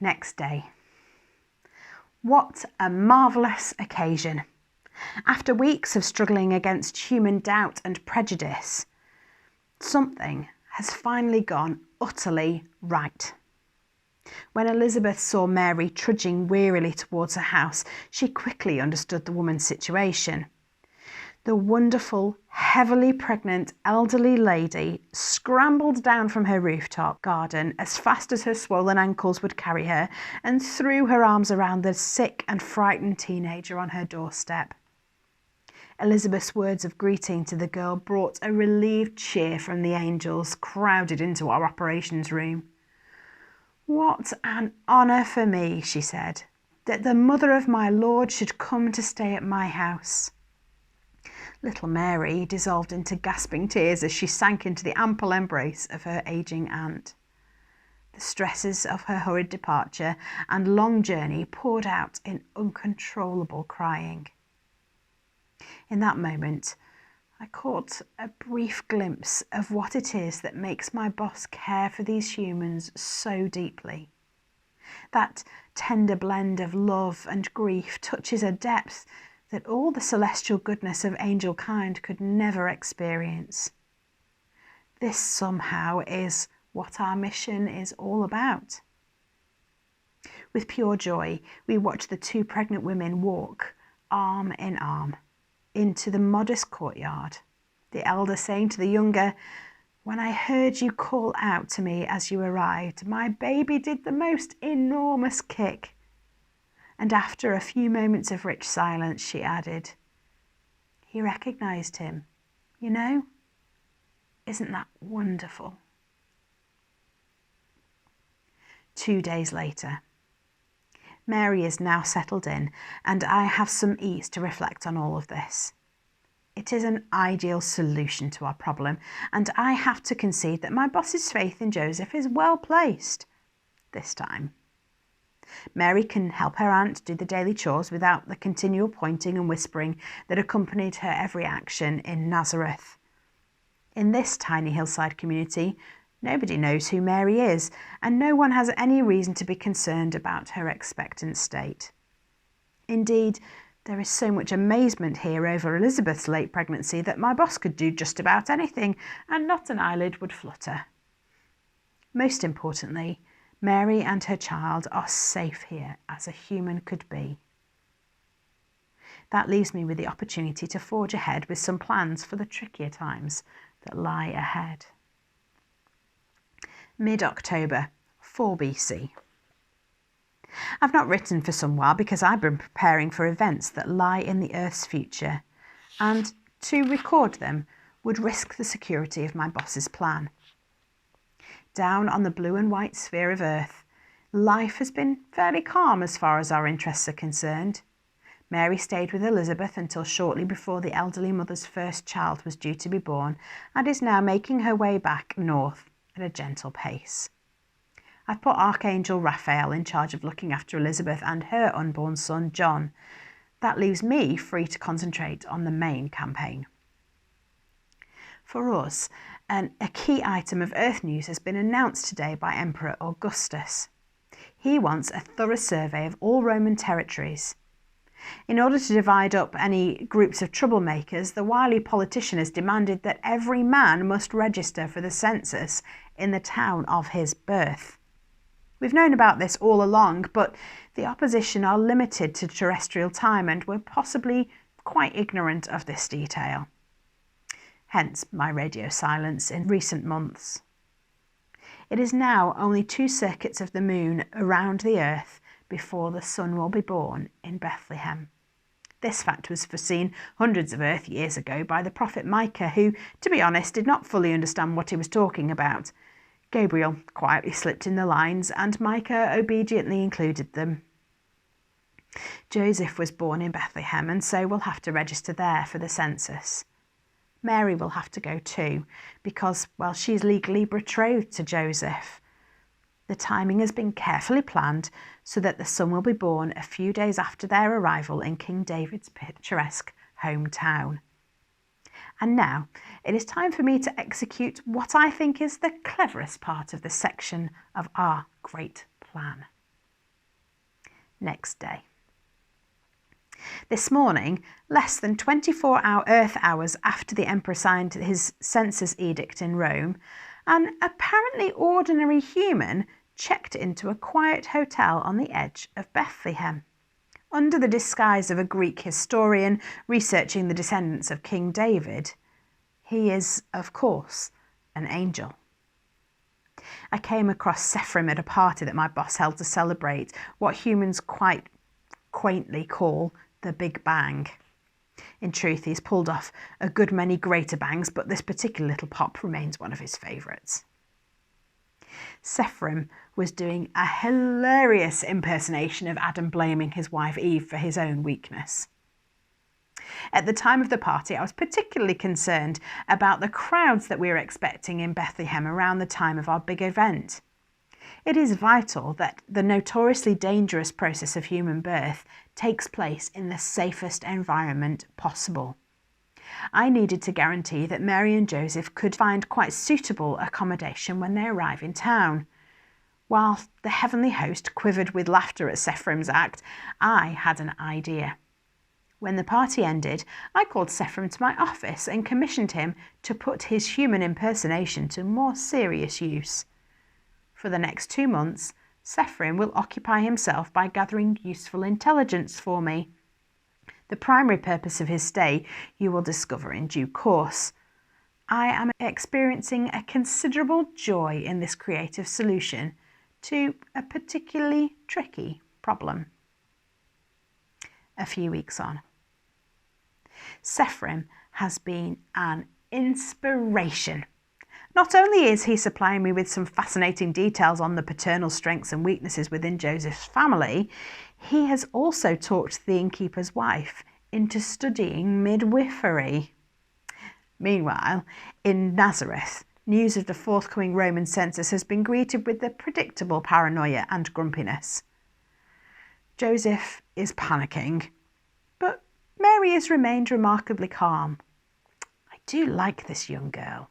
Next day. What a marvellous occasion. After weeks of struggling against human doubt and prejudice, something has finally gone utterly right. When Elizabeth saw Mary trudging wearily towards her house, she quickly understood the woman's situation. The wonderful, heavily pregnant elderly lady scrambled down from her rooftop garden as fast as her swollen ankles would carry her and threw her arms around the sick and frightened teenager on her doorstep. Elizabeth's words of greeting to the girl brought a relieved cheer from the angels crowded into our operations room. "What an honour for me," she said, "that the mother of my Lord should come to stay at my house." Little Mary dissolved into gasping tears as she sank into the ample embrace of her ageing aunt. The stresses of her hurried departure and long journey poured out in uncontrollable crying. In that moment, I caught a brief glimpse of what it is that makes my boss care for these humans so deeply. That tender blend of love and grief touches a depth that all the celestial goodness of angel kind could never experience. This somehow is what our mission is all about. With pure joy, we watch the two pregnant women walk, arm in arm, into the modest courtyard, the elder saying to the younger, "When I heard you call out to me as you arrived, my baby did the most enormous kick." And after a few moments of rich silence, she added, "He recognized him, you know? Isn't that wonderful?" 2 days later. Mary is now settled in, and I have some ease to reflect on all of this. It is an ideal solution to our problem, and I have to concede that my boss's faith in Joseph is well placed this time. Mary can help her aunt do the daily chores without the continual pointing and whispering that accompanied her every action in Nazareth. In this tiny hillside community, nobody knows who Mary is, and no one has any reason to be concerned about her expectant state. Indeed, there is so much amazement here over Elizabeth's late pregnancy that my boss could do just about anything, and not an eyelid would flutter. Most importantly, Mary and her child are safe here as a human could be. That leaves me with the opportunity to forge ahead with some plans for the trickier times that lie ahead. Mid-October, 4 BC. I've not written for some while because I've been preparing for events that lie in the Earth's future, and to record them would risk the security of my boss's plan. Down on the blue and white sphere of Earth, life has been fairly calm as far as our interests are concerned. Mary stayed with Elizabeth until shortly before the elderly mother's first child was due to be born, and is now making her way back north at a gentle pace. I've put Archangel Raphael in charge of looking after Elizabeth and her unborn son, John. That leaves me free to concentrate on the main campaign. For us, a key item of Earth news has been announced today by Emperor Augustus. He wants a thorough survey of all Roman territories. In order to divide up any groups of troublemakers, the wily politician has demanded that every man must register for the census in the town of his birth. We've known about this all along, but the opposition are limited to terrestrial time and were possibly quite ignorant of this detail. Hence my radio silence in recent months. It is now only 2 circuits of the moon around the Earth before the Son will be born in Bethlehem. This fact was foreseen hundreds of Earth years ago by the prophet Micah, who, to be honest, did not fully understand what he was talking about. Gabriel quietly slipped in the lines, and Micah obediently included them. Joseph was born in Bethlehem, and so will have to register there for the census. Mary will have to go too, because, well, she's legally betrothed to Joseph. The timing has been carefully planned so that the son will be born a few days after their arrival in King David's picturesque hometown. And now it is time for me to execute what I think is the cleverest part of this section of our great plan. next day. This morning, less than 24 Earth hours after the emperor signed his census edict in Rome, an apparently ordinary human checked into a quiet hotel on the edge of Bethlehem. Under the disguise of a Greek historian researching the descendants of King David, he is, of course, an angel. I came across Sephrim at a party that my boss held to celebrate what humans quite quaintly call the Big Bang. In truth, he's pulled off a good many greater bangs, but this particular little pop remains one of his favourites. Sephrim was doing a hilarious impersonation of Adam blaming his wife Eve for his own weakness. At the time of the party, I was particularly concerned about the crowds that we were expecting in Bethlehem around the time of our big event. It is vital that the notoriously dangerous process of human birth takes place in the safest environment possible. I needed to guarantee that Mary and Joseph could find quite suitable accommodation when they arrive in town. While the heavenly host quivered with laughter at Sephrim's act, I had an idea. When the party ended, I called Sephrim to my office and commissioned him to put his human impersonation to more serious use. For the next 2 months, Sephrim will occupy himself by gathering useful intelligence for me. The primary purpose of his stay you will discover in due course. I am experiencing a considerable joy in this creative solution to a particularly tricky problem. A few weeks on. Sephrim has been an inspiration. Not only is he supplying me with some fascinating details on the paternal strengths and weaknesses within Joseph's family, he has also talked the innkeeper's wife into studying midwifery. Meanwhile, in Nazareth, news of the forthcoming Roman census has been greeted with the predictable paranoia and grumpiness. Joseph is panicking, but Mary has remained remarkably calm. I do like this young girl.